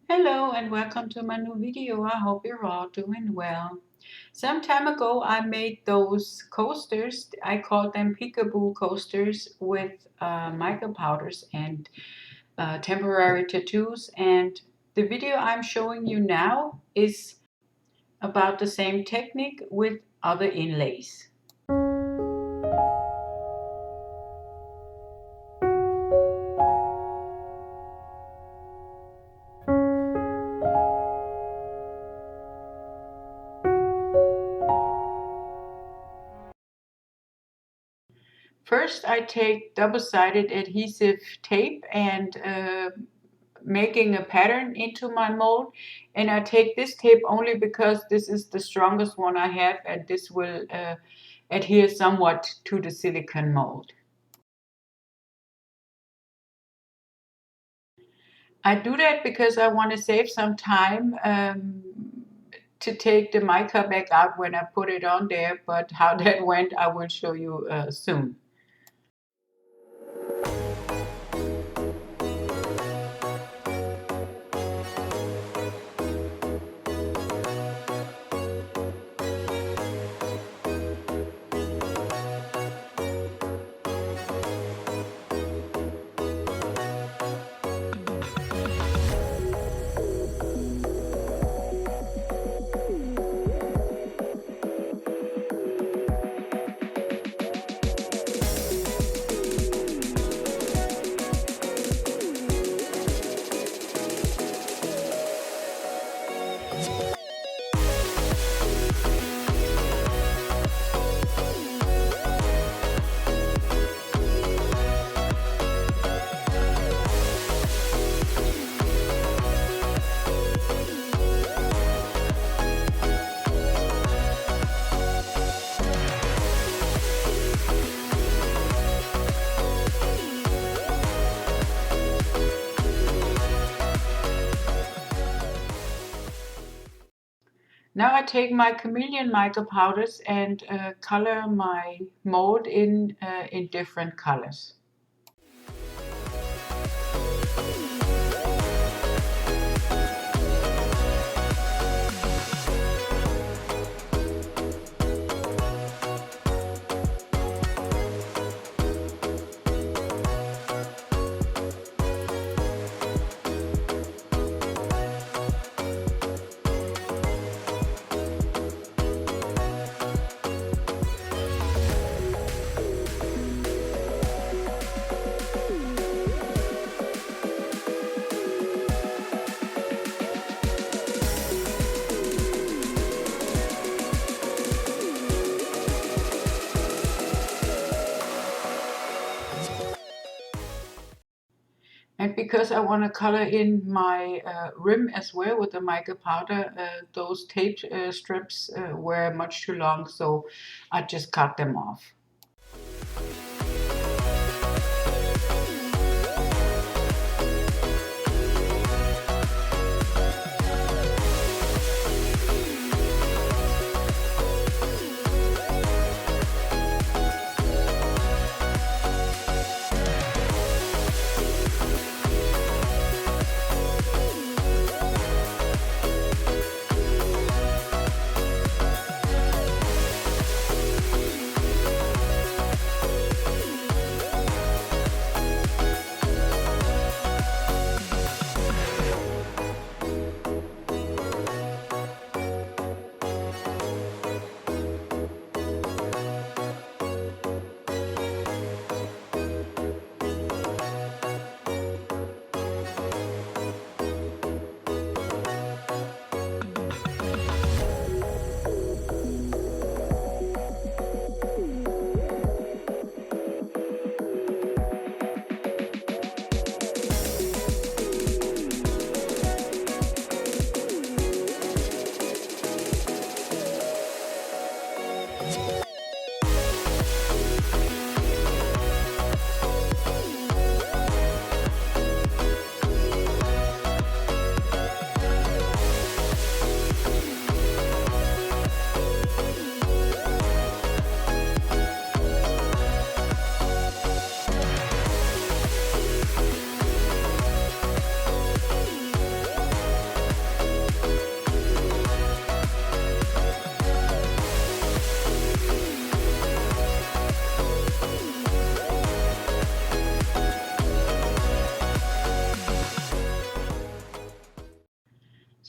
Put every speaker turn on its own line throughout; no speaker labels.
Hello and welcome to my new video. I hope you're all doing well. Some time ago I made those coasters. I called them peekaboo coasters with mica powders and temporary tattoos, and the video I'm showing you now is about the same technique with other inlays. First I take double-sided adhesive tape and making a pattern into my mold, and I take this tape only because this is the strongest one I have, and this will adhere somewhat to the silicone mold. I do that because I want to save some time to take the mica back out when I put it on there, but how that went I will show you soon. Now I take my chameleon mica powders and color my mold in different colors. And because I want to color in my rim as well with the mica powder, those tape strips were much too long, so I just cut them off.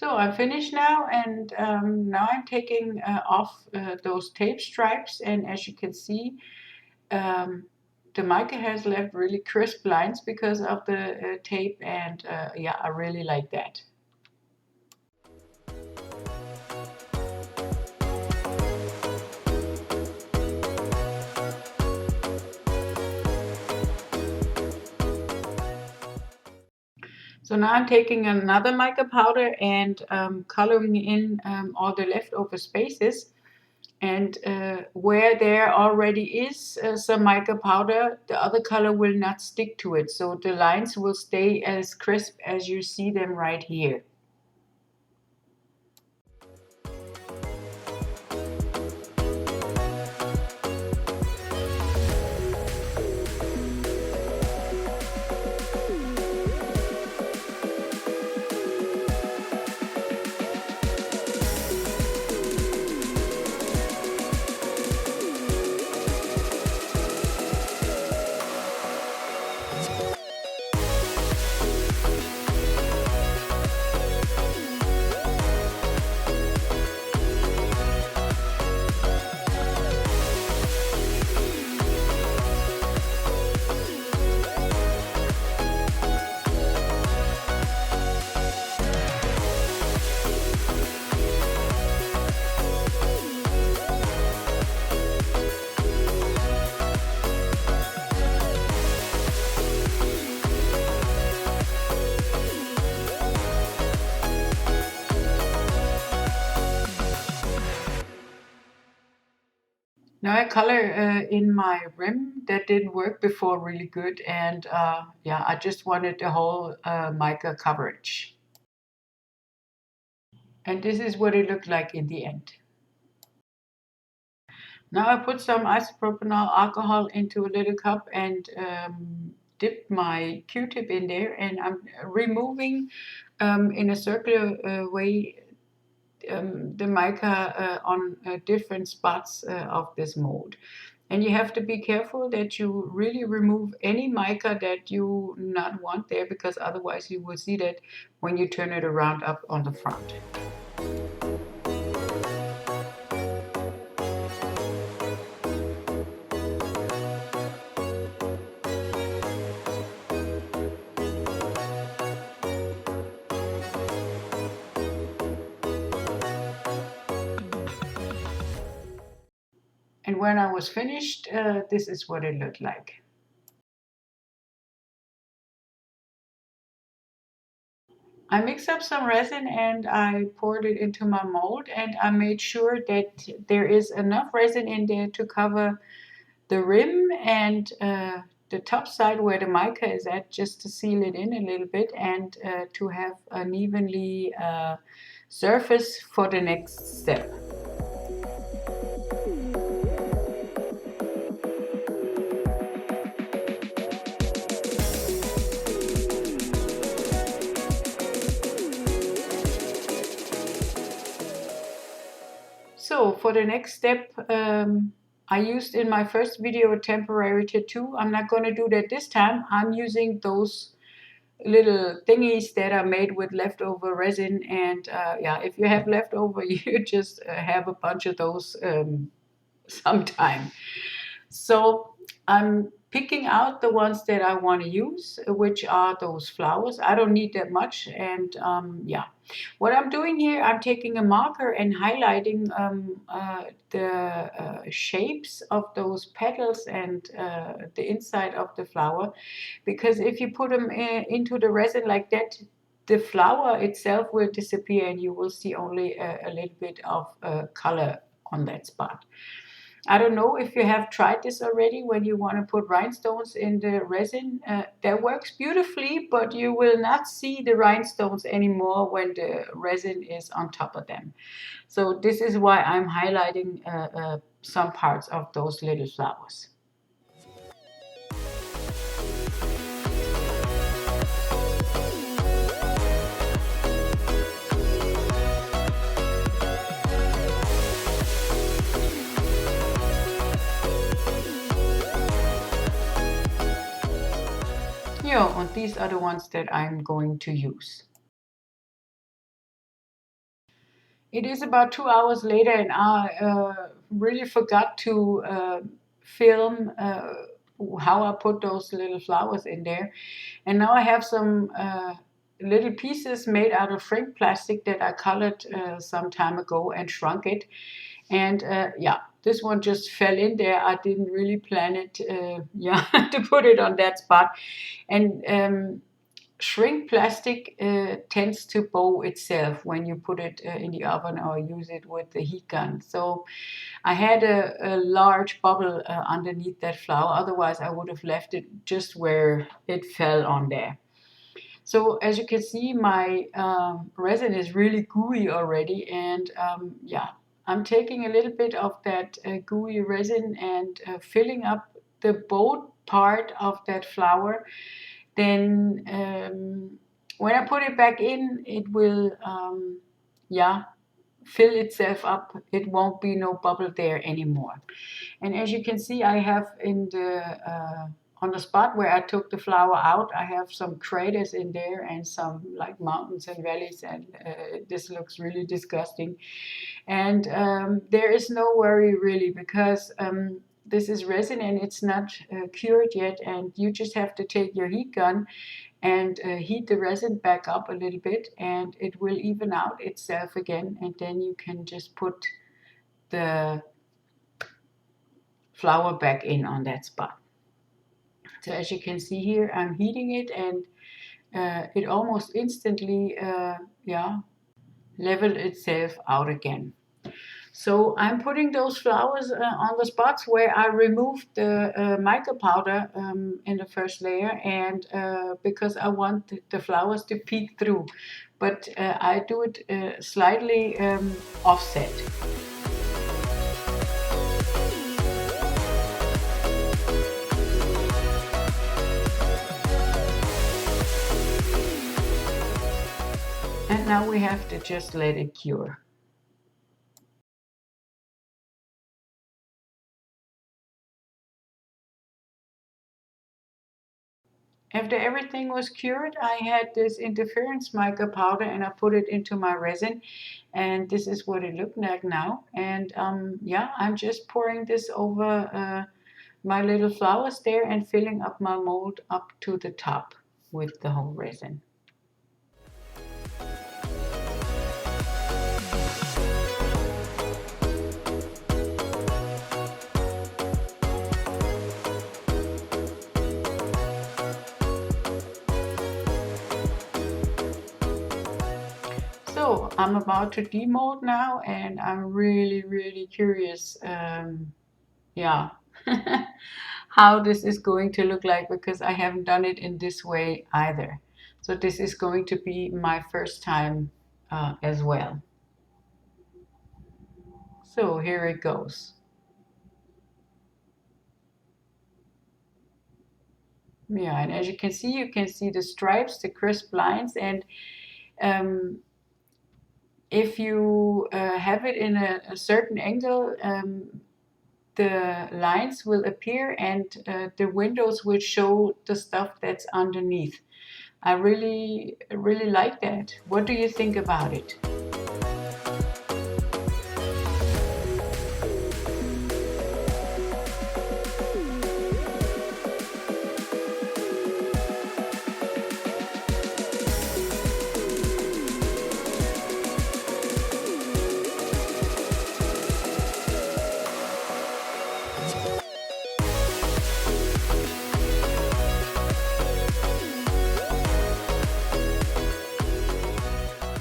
So I'm finished now, and now I'm taking off those tape stripes, and as you can see, um, the mica has left really crisp lines because of the tape, and yeah, I really like that. So now I'm taking another mica powder and coloring in all the leftover spaces. And where there already is some mica powder, the other color will not stick to it. So the lines will stay as crisp as you see them right here. Now I color in my rim that didn't work before really good, and yeah, I just wanted the whole mica coverage. And this is what it looked like in the end. Now I put some isopropanol alcohol into a little cup and dip my Q-tip in there, and I'm removing in a circular way the mica on different spots of this mold. And you have to be careful that you really remove any mica that you not want there, because otherwise you will see that when you turn it around up on the front. And when I was finished, this is what it looked like. I mixed up some resin and I poured it into my mold, and I made sure that there is enough resin in there to cover the rim and the top side where the mica is at, just to seal it in a little bit and to have an evenly surface for the next step. So for the next step, I used in my first video a temporary tattoo. I'm not going to do that this time. I'm using those little thingies that are made with leftover resin, and yeah, if you have leftover, you just have a bunch of those sometime. So I'm picking out the ones that I want to use, which are those flowers. I don't need that much, and yeah. What I'm doing here, I'm taking a marker and highlighting the shapes of those petals and the inside of the flower, because if you put them into the resin like that, the flower itself will disappear and you will see only a little bit of color on that spot. I don't know if you have tried this already when you want to put rhinestones in the resin. That works beautifully, but you will not see the rhinestones anymore when the resin is on top of them. So this is why I'm highlighting some parts of those little flowers. Yeah, and these are the ones that I'm going to use. It is about 2 hours later, and I really forgot to film how I put those little flowers in there. And now I have some little pieces made out of shrink plastic that I colored some time ago and shrunk it. And yeah, this one just fell in there. I didn't really plan it, yeah, to put it on that spot. And shrink plastic tends to bow itself when you put it in the oven or use it with the heat gun. So I had a large bubble underneath that flower. Otherwise, I would have left it just where it fell on there. So as you can see, my resin is really gooey already, and yeah, I'm taking a little bit of that gooey resin and filling up the both part of that flower. Then when I put it back in, it will yeah, fill itself up. It won't be no bubble there anymore. And as you can see, I have in the on the spot where I took the flower out, I have some craters in there and some like mountains and valleys, and this looks really disgusting. And there is no worry really, because this is resin and it's not cured yet, and you just have to take your heat gun and heat the resin back up a little bit, and it will even out itself again, and then you can just put the flower back in on that spot. So as you can see here, I'm heating it, and it almost instantly yeah, leveled itself out again. So I'm putting those flowers on the spots where I removed the mica powder in the first layer, and because I want the flowers to peek through, but I do it slightly offset. And now we have to just let it cure. After everything was cured, I had this interference mica powder and I put it into my resin, and this is what it looked like now. And yeah, I'm just pouring this over my little flowers there and filling up my mold up to the top with the whole resin. So I'm about to demold now, and I'm really curious, yeah, how this is going to look like, because I haven't done it in this way either. So this is going to be my first time as well. So here it goes. Yeah, and as you can see the stripes, the crisp lines, and if you have it in a certain angle, the lines will appear, and the windows will show the stuff that's underneath. I really like that. What do you think about it?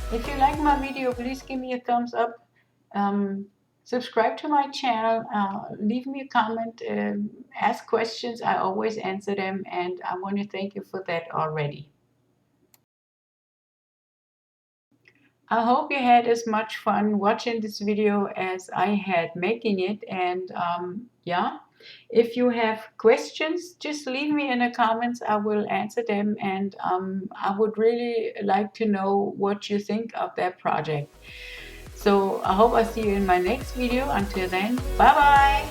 If you like my video, please give me a thumbs up. Subscribe to my channel, leave me a comment, ask questions. I always answer them, and I want to thank you for that already. I hope you had as much fun watching this video as I had making it, and yeah, if you have questions, just leave me in the comments. I will answer them, and I would really like to know what you think of that project. So I hope I see you in my next video. Until then, bye bye.